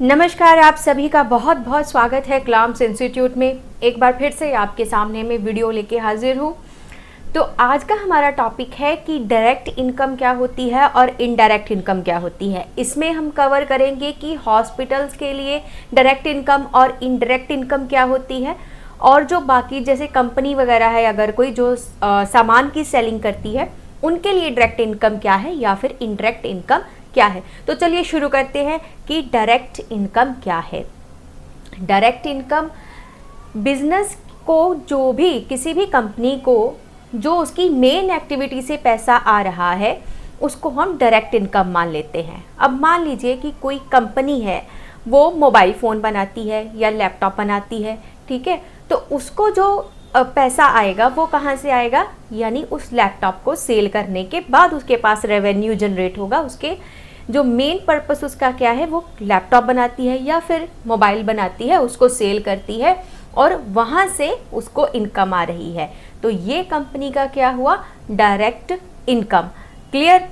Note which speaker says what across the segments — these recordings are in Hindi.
Speaker 1: नमस्कार, आप सभी का बहुत बहुत स्वागत है क्लाम्स इंस्टीट्यूट में। एक बार फिर से आपके सामने मैं वीडियो लेके हाजिर हूँ। तो आज का हमारा टॉपिक है कि डायरेक्ट इनकम क्या होती है और इनडायरेक्ट इनकम क्या होती है। इसमें हम कवर करेंगे कि हॉस्पिटल्स के लिए डायरेक्ट इनकम और इनडायरेक्ट इनकम क्या होती है, और जो बाकी जैसे कंपनी वगैरह है, अगर कोई जो सामान की सेलिंग करती है उनके लिए डायरेक्ट इनकम क्या है या फिर इनडायरेक्ट इनकम क्या है। तो चलिए शुरू करते हैं कि डायरेक्ट इनकम क्या है। डायरेक्ट इनकम बिजनेस को, जो भी किसी भी कंपनी को जो उसकी मेन एक्टिविटी से पैसा आ रहा है उसको हम डायरेक्ट इनकम मान लेते हैं। अब मान लीजिए कि कोई कंपनी है, वो मोबाइल फ़ोन बनाती है या लैपटॉप बनाती है, ठीक है। तो उसको जो पैसा आएगा वो कहाँ से आएगा, यानी उस लैपटॉप को सेल करने के बाद उसके पास रेवेन्यू जनरेट होगा। उसके जो मेन पर्पस उसका क्या है, वो लैपटॉप बनाती है या फिर मोबाइल बनाती है, उसको सेल करती है और वहाँ से उसको इनकम आ रही है। तो ये कंपनी का क्या हुआ, डायरेक्ट इनकम। क्लियर,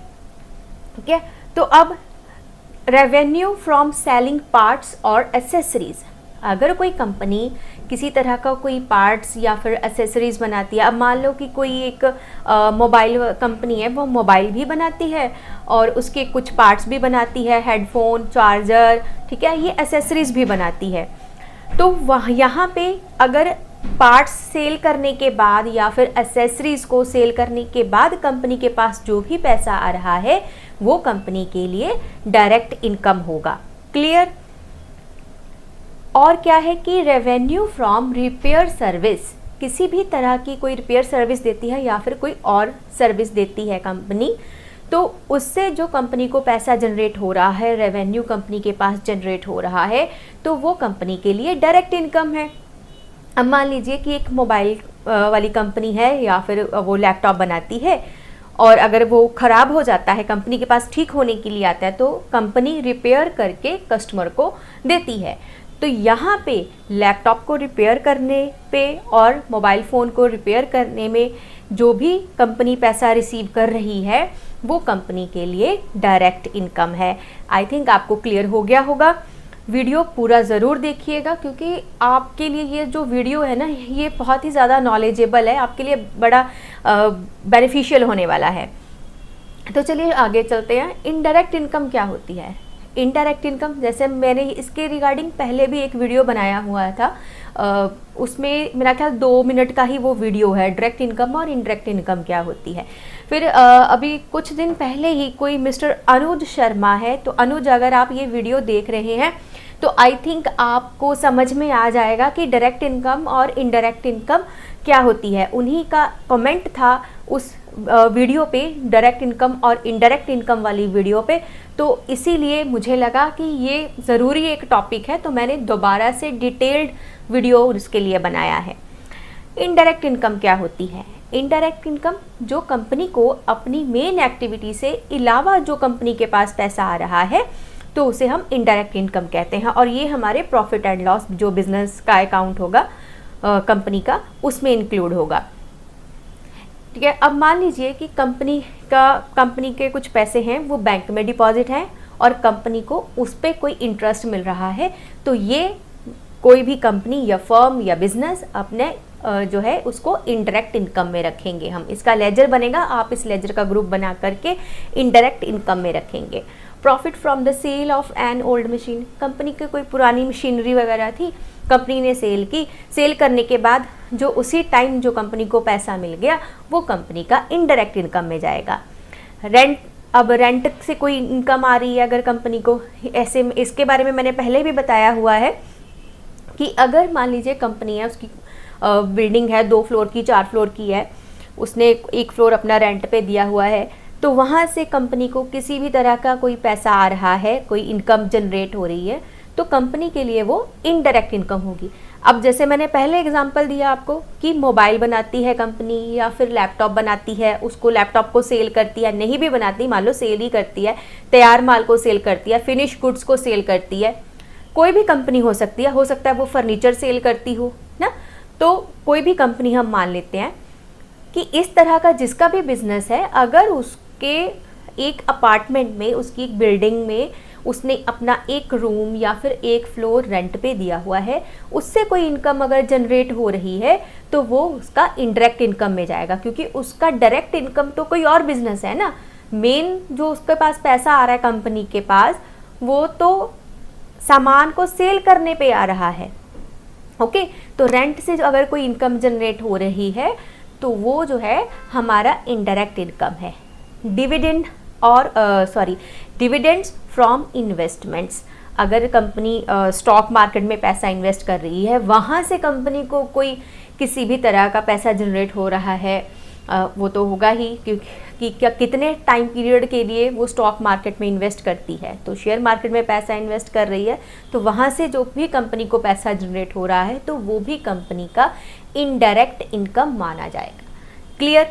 Speaker 1: ठीक है। तो अब रेवेन्यू फ्रॉम सेलिंग पार्ट्स और एसेसरीज। अगर कोई कंपनी किसी तरह का कोई पार्ट्स या फिर एसेसरीज बनाती है, अब मान लो कि कोई एक मोबाइल कंपनी है, वो मोबाइल भी बनाती है और उसके कुछ पार्ट्स भी बनाती है, हेडफोन, चार्जर, ठीक है, ये एसेसरीज भी बनाती है। तो वह यहाँ पे अगर पार्ट्स सेल करने के बाद या फिर एसेसरीज को सेल करने के बाद कंपनी के पास जो भी पैसा आ रहा है वो कंपनी के लिए डायरेक्ट इनकम होगा। क्लियर। और क्या है कि रेवेन्यू फ्रॉम रिपेयर सर्विस, किसी भी तरह की कोई रिपेयर सर्विस देती है या फिर कोई और सर्विस देती है कंपनी, तो उससे जो कंपनी को पैसा जनरेट हो रहा है, रेवेन्यू कंपनी के पास जनरेट हो रहा है, तो वो कंपनी के लिए डायरेक्ट इनकम है। अब मान लीजिए कि एक मोबाइल वाली कंपनी है या फिर वो लैपटॉप बनाती है और अगर वो ख़राब हो जाता है, कंपनी के पास ठीक होने के लिए आता है, तो कंपनी रिपेयर करके कस्टमर को देती है। तो यहाँ पे लैपटॉप को रिपेयर करने पे और मोबाइल फ़ोन को रिपेयर करने में जो भी कंपनी पैसा रिसीव कर रही है वो कंपनी के लिए डायरेक्ट इनकम है। आई थिंक आपको क्लियर हो गया होगा। वीडियो पूरा ज़रूर देखिएगा, क्योंकि आपके लिए ये जो वीडियो है ना, ये बहुत ही ज़्यादा नॉलेजेबल है, आपके लिए बड़ा बेनिफिशियल होने वाला है। तो चलिए आगे चलते हैं। इनडायरेक्ट इनकम क्या होती है। इनडायरेक्ट इनकम, जैसे मैंने इसके रिगार्डिंग पहले भी एक वीडियो बनाया हुआ था, उसमें मेरा ख्याल 2 मिनट का ही वो वीडियो है, डायरेक्ट इनकम और इनडायरेक्ट इनकम क्या होती है। फिर अभी कुछ दिन पहले ही कोई मिस्टर अनुज शर्मा है, तो अनुज, अगर आप ये वीडियो देख रहे हैं तो आई थिंक आपको समझ में आ जाएगा कि डायरेक्ट इनकम और इनडायरेक्ट इनकम क्या होती है। उन्हीं का कमेंट था उस वीडियो पे, डायरेक्ट इनकम और इनडायरेक्ट इनकम वाली वीडियो पे, तो इसीलिए मुझे लगा कि ये ज़रूरी एक टॉपिक है, तो मैंने दोबारा से डिटेल्ड वीडियो उसके लिए बनाया है। इनडायरेक्ट इनकम क्या होती है। इनडायरेक्ट इनकम जो कंपनी को अपनी मेन एक्टिविटी से अलावा जो कंपनी के पास पैसा आ रहा है, तो उसे हम इनडायरेक्ट इनकम कहते हैं। और ये हमारे प्रॉफिट एंड लॉस जो बिजनेस का अकाउंट होगा कंपनी का, उसमें इंक्लूड होगा। ठीक है। अब मान लीजिए कि कंपनी के कुछ पैसे हैं वो बैंक में डिपॉजिट हैं और कंपनी को उस पर कोई इंटरेस्ट मिल रहा है, तो ये कोई भी कंपनी या फर्म या बिजनेस अपने जो है उसको इनडायरेक्ट इनकम में रखेंगे। हम इसका लेजर बनेगा, आप इस लेजर का ग्रुप बना करके इनडायरेक्ट इनकम में रखेंगे। Profit from the sale of an old machine, company की कोई पुरानी मशीनरी वगैरह थी, कंपनी ने सेल की, सेल करने के बाद जो उसी टाइम जो कंपनी को पैसा मिल गया वो कंपनी का इनडायरेक्ट इनकम में जाएगा। रेंट, अब रेंट से कोई इनकम आ रही है अगर कंपनी को, ऐसे इसके बारे में मैंने पहले भी बताया हुआ है कि अगर मान लीजिए कंपनी है, उसकी बिल्डिंग है 2 फ्लोर की, 4 फ्लोर की है, उसने 1 फ्लोर अपना रेंट पे दिया हुआ है, तो वहाँ से कंपनी को किसी भी तरह का कोई पैसा आ रहा है, कोई इनकम जनरेट हो रही है, तो कंपनी के लिए वो इनडायरेक्ट इनकम होगी। अब जैसे मैंने पहले एग्जांपल दिया आपको कि मोबाइल बनाती है कंपनी या फिर लैपटॉप बनाती है, उसको लैपटॉप को सेल करती है, नहीं भी बनाती, मान लो सेल ही करती है, तैयार माल को सेल करती है, फिनिश गुड्स को सेल करती है, कोई भी कंपनी हो सकती है, हो सकता है वो फर्नीचर सेल करती हो ना, तो कोई भी कंपनी हम मान लेते हैं कि इस तरह का जिसका भी बिजनेस है, अगर उसके एक अपार्टमेंट में, उसकी एक बिल्डिंग में उसने अपना एक रूम या फिर एक फ्लोर रेंट पे दिया हुआ है, उससे कोई इनकम अगर जनरेट हो रही है तो वो उसका इनडायरेक्ट इनकम में जाएगा, क्योंकि उसका डायरेक्ट इनकम तो कोई और बिजनेस है ना। मेन जो उसके पास पैसा आ रहा है कंपनी के पास, वो तो सामान को सेल करने पे आ रहा है। ओके, तो रेंट से अगर कोई इनकम जनरेट हो रही है तो वो जो है हमारा इनडायरेक्ट इनकम है। डिविडेंड और डिविडेंड्स फ्रॉम इन्वेस्टमेंट्स, अगर कंपनी स्टॉक मार्केट में पैसा इन्वेस्ट कर रही है, वहाँ से कंपनी को कोई किसी भी तरह का पैसा जनरेट हो रहा है, वो तो होगा ही, क्योंकि क्या कितने टाइम पीरियड के लिए वो स्टॉक मार्केट में इन्वेस्ट करती है, तो शेयर मार्केट में पैसा इन्वेस्ट कर रही है, तो वहाँ से जो भी कंपनी को पैसा जनरेट हो रहा है तो वो भी कंपनी का इनडायरेक्ट इनकम माना जाएगा। क्लियर?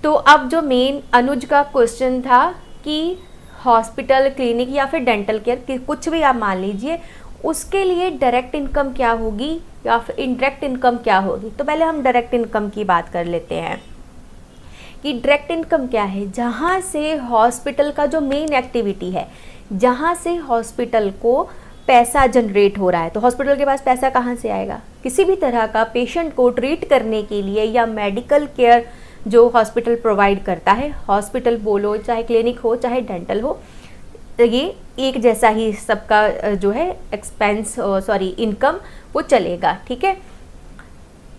Speaker 1: तो अब जो मेन अनुज का क्वेश्चन था कि हॉस्पिटल, क्लिनिक या फिर डेंटल केयर, कुछ भी आप मान लीजिए, उसके लिए डायरेक्ट इनकम क्या होगी या फिर इनडायरेक्ट इनकम क्या होगी। तो पहले हम डायरेक्ट इनकम की बात कर लेते हैं कि डायरेक्ट इनकम क्या है। जहाँ से हॉस्पिटल का जो मेन एक्टिविटी है, जहाँ से हॉस्पिटल को पैसा जनरेट हो रहा है, तो हॉस्पिटल के पास पैसा कहाँ से आएगा? किसी भी तरह का पेशेंट को ट्रीट करने के लिए या मेडिकल केयर जो हॉस्पिटल प्रोवाइड करता है, हॉस्पिटल बोलो चाहे क्लिनिक हो चाहे डेंटल हो, ये एक जैसा ही सबका जो है इनकम वो चलेगा। ठीक है,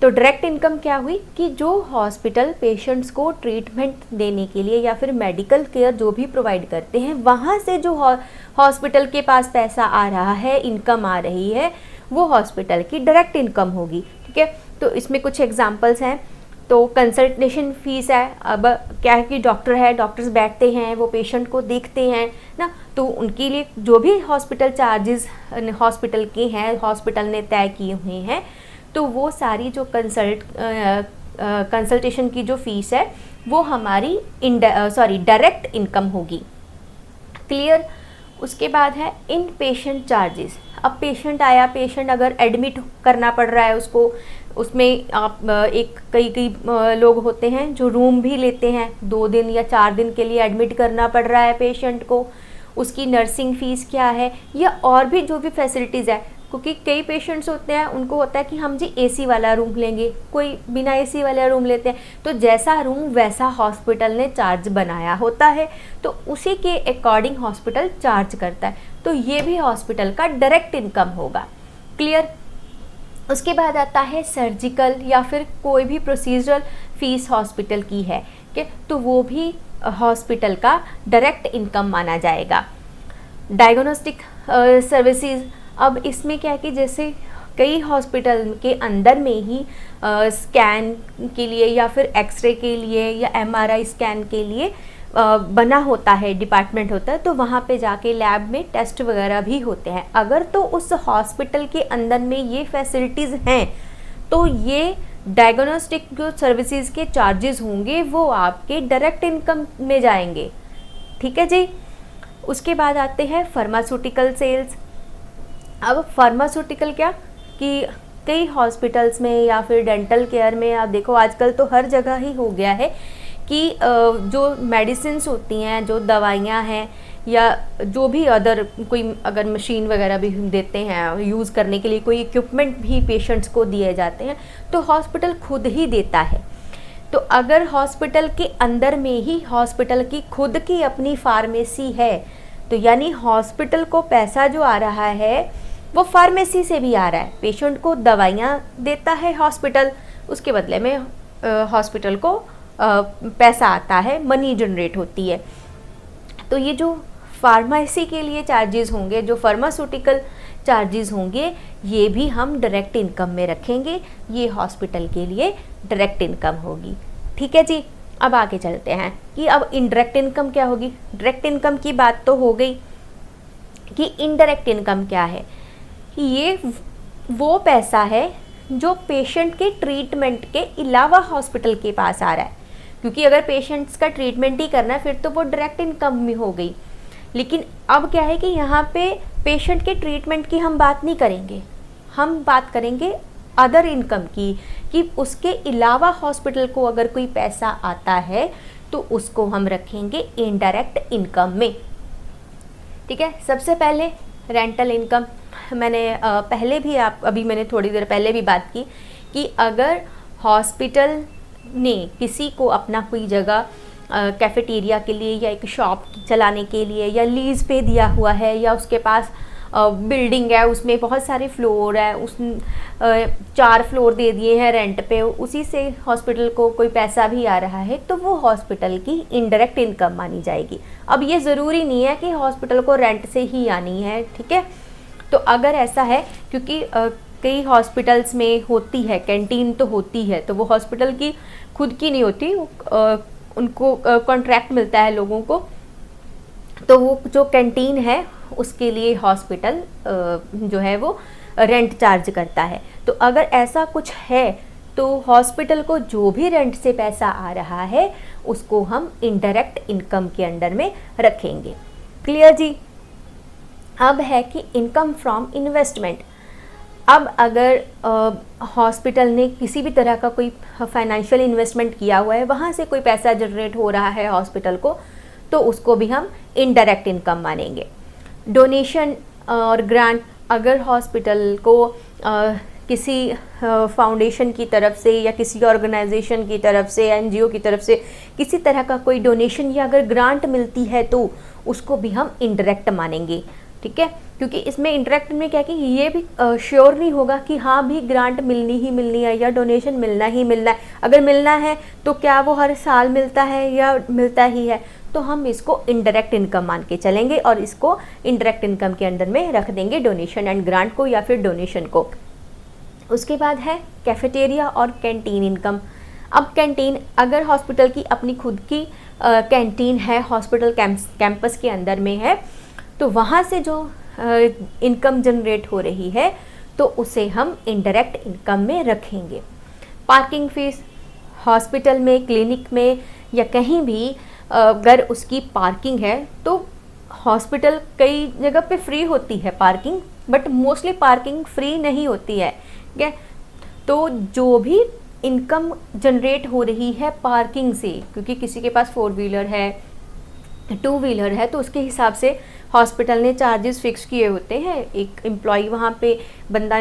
Speaker 1: तो डायरेक्ट इनकम क्या हुई कि जो हॉस्पिटल पेशेंट्स को ट्रीटमेंट देने के लिए या फिर मेडिकल केयर जो भी प्रोवाइड करते हैं, वहाँ से जो हॉस्पिटल के पास पैसा आ रहा है, इनकम आ रही है, वो हॉस्पिटल की डायरेक्ट इनकम होगी। ठीक है, तो इसमें कुछ एग्जांपल्स हैं। तो कंसल्टेशन फीस है, अब क्या है कि डॉक्टर है, डॉक्टर्स बैठते हैं, वो पेशेंट को देखते हैं ना, तो उनके लिए जो भी हॉस्पिटल चार्जेस हॉस्पिटल के हैं, हॉस्पिटल ने तय किए हुए हैं, तो वो सारी जो कंसल्टेशन की जो फीस है वो हमारी डायरेक्ट इनकम होगी। क्लियर? उसके बाद है इन पेशेंट चार्जेस। अब पेशेंट आया, पेशेंट अगर एडमिट करना पड़ रहा है उसको, उसमें आप कई लोग होते हैं जो रूम भी लेते हैं, 2 दिन या 4 दिन के लिए एडमिट करना पड़ रहा है पेशेंट को, उसकी नर्सिंग फीस क्या है, या और भी जो भी फैसिलिटीज़ है, क्योंकि कई पेशेंट्स होते हैं उनको होता है कि हम जी एसी वाला रूम लेंगे, कोई बिना एसी वाला रूम लेते हैं, तो जैसा रूम वैसा हॉस्पिटल ने चार्ज बनाया होता है, तो उसी के अकॉर्डिंग हॉस्पिटल चार्ज करता है, तो ये भी हॉस्पिटल का डायरेक्ट इनकम होगा। क्लियर? उसके बाद आता है सर्जिकल या फिर कोई भी प्रोसीजरल फीस हॉस्पिटल की है, कि तो वो भी हॉस्पिटल का डायरेक्ट इनकम माना जाएगा। डायग्नोस्टिक सर्विसेज, अब इसमें क्या है कि जैसे कई हॉस्पिटल के अंदर में ही स्कैन के लिए या फिर एक्सरे के लिए या एमआरआई स्कैन के लिए बना होता है, डिपार्टमेंट होता है, तो वहाँ पे जाके लैब में टेस्ट वगैरह भी होते हैं। अगर तो उस हॉस्पिटल के अंदर में ये फैसिलिटीज़ हैं तो ये डायग्नोस्टिक जो सर्विसेज के चार्जेस होंगे वो आपके डायरेक्ट इनकम में जाएंगे। ठीक है जी। उसके बाद आते हैं फार्मास्यूटिकल सेल्स। अब फार्मास्यूटिकल क्या कि कई हॉस्पिटल्स में या फिर डेंटल केयर में आप देखो आजकल तो हर जगह ही हो गया है कि जो मेडिसिन्स होती हैं, जो दवाइयाँ हैं या जो भी अदर कोई अगर मशीन वगैरह भी देते हैं यूज़ करने के लिए, कोई इक्विपमेंट भी पेशेंट्स को दिए जाते हैं तो हॉस्पिटल खुद ही देता है। तो अगर हॉस्पिटल के अंदर में ही हॉस्पिटल की खुद की अपनी फार्मेसी है तो यानी हॉस्पिटल को पैसा जो आ रहा है वो फार्मेसी से भी आ रहा है। पेशेंट को दवाइयाँ देता है हॉस्पिटल, उसके बदले में हॉस्पिटल को पैसा आता है, मनी जनरेट होती है। तो ये जो फार्मेसी के लिए चार्जेस होंगे, जो फार्मास्यूटिकल चार्जेस होंगे, ये भी हम डायरेक्ट इनकम में रखेंगे, ये हॉस्पिटल के लिए डायरेक्ट इनकम होगी। ठीक है जी। अब आगे चलते हैं कि अब इनडायरेक्ट इनकम क्या होगी। डायरेक्ट इनकम की बात तो हो गई कि इनडायरेक्ट इनकम क्या है कि ये वो पैसा है जो पेशेंट के ट्रीटमेंट के अलावा हॉस्पिटल के पास आ रहा है, क्योंकि अगर पेशेंट्स का ट्रीटमेंट ही करना है फिर तो वो डायरेक्ट इनकम में हो गई। लेकिन अब क्या है कि यहाँ पे पेशेंट के ट्रीटमेंट की हम बात नहीं करेंगे, हम बात करेंगे अदर इनकम की, कि उसके अलावा हॉस्पिटल को अगर कोई पैसा आता है तो उसको हम रखेंगे इनडायरेक्ट इनकम में। ठीक है। सबसे पहले रेंटल इनकम, मैंने पहले भी अभी मैंने थोड़ी देर पहले भी बात की कि अगर हॉस्पिटल ने किसी को अपना कोई जगह कैफेटेरिया के लिए या एक शॉप चलाने के लिए या लीज़ पे दिया हुआ है, या उसके पास बिल्डिंग है उसमें बहुत सारे फ्लोर है, उस 4 फ्लोर दे दिए हैं रेंट पे, उसी से हॉस्पिटल को कोई पैसा भी आ रहा है, तो वो हॉस्पिटल की इनडायरेक्ट इनकम मानी जाएगी। अब ये ज़रूरी नहीं है कि हॉस्पिटल को रेंट से ही आनी है, ठीक है। तो अगर ऐसा है, क्योंकि कई हॉस्पिटल्स में होती है कैंटीन तो होती है, तो वो हॉस्पिटल की खुद की नहीं होती, उनको कॉन्ट्रैक्ट मिलता है लोगों को, तो वो जो कैंटीन है उसके लिए हॉस्पिटल जो है वो रेंट चार्ज करता है। तो अगर ऐसा कुछ है तो हॉस्पिटल को जो भी रेंट से पैसा आ रहा है उसको हम इनडायरेक्ट इनकम के अंडर में रखेंगे। क्लियर जी। अब है कि इनकम फ्रॉम इन्वेस्टमेंट। अब अगर हॉस्पिटल ने किसी भी तरह का कोई फाइनेंशियल इन्वेस्टमेंट किया हुआ है, वहाँ से कोई पैसा जनरेट हो रहा है हॉस्पिटल को, तो उसको भी हम इनडायरेक्ट इनकम मानेंगे। डोनेशन और ग्रांट, अगर हॉस्पिटल को किसी फाउंडेशन की तरफ से या किसी ऑर्गेनाइजेशन की तरफ से, एनजीओ की तरफ से किसी तरह का कोई डोनेशन या अगर ग्रांट मिलती है तो उसको भी हम इनडायरेक्ट मानेंगे, ठीक है। क्योंकि इसमें इंटरेक्ट में क्या कि ये भी श्योर नहीं होगा कि हाँ भी ग्रांट मिलनी ही मिलनी है या डोनेशन मिलना ही मिलना है। अगर मिलना है तो क्या वो हर साल मिलता है या मिलता ही है, तो हम इसको इनडायरेक्ट इनकम मान के चलेंगे और इसको इनडायरेक्ट इनकम के अंडर में रख देंगे, डोनेशन एंड ग्रांट को या फिर डोनेशन को। उसके बाद है कैफेटेरिया और कैंटीन इनकम। अब कैंटीन, अगर हॉस्पिटल की अपनी खुद की कैंटीन है, हॉस्पिटल कैंपस के अंदर में है, तो वहाँ से जो इनकम जनरेट हो रही है तो उसे हम इनडायरेक्ट इनकम में रखेंगे। पार्किंग फीस, हॉस्पिटल में, क्लिनिक में या कहीं भी अगर उसकी पार्किंग है तो हॉस्पिटल कई जगह पे फ्री होती है parking, but mostly parking free नहीं होती है, ठीक है। तो जो भी इनकम जनरेट हो रही है पार्किंग से, क्योंकि किसी के पास 4 व्हीलर है, 2 व्हीलर है, तो उसके हिसाब से हॉस्पिटल ने चार्जेस फिक्स किए होते हैं। एक एम्प्लॉय वहाँ पे बंदा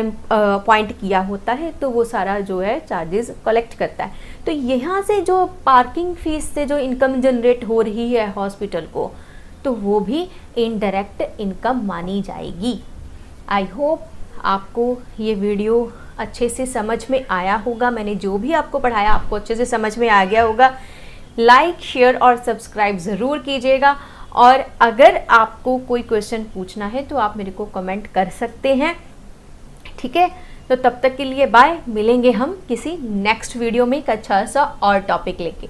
Speaker 1: अपॉइंट किया होता है, तो वो सारा जो है चार्जेस कलेक्ट करता है। तो यहाँ से जो पार्किंग फीस से जो इनकम जनरेट हो रही है हॉस्पिटल को, तो वो भी इनडायरेक्ट इनकम मानी जाएगी। आई होप आपको ये वीडियो अच्छे से समझ में आया होगा। मैंने जो भी आपको पढ़ाया आपको अच्छे से समझ में आ गया होगा। लाइक, शेयर और सब्सक्राइब ज़रूर कीजिएगा, और अगर आपको कोई क्वेश्चन पूछना है तो आप मेरे को कमेंट कर सकते हैं, ठीक है। तो तब तक के लिए बाय, मिलेंगे हम किसी नेक्स्ट वीडियो में एक अच्छा सा और टॉपिक लेके।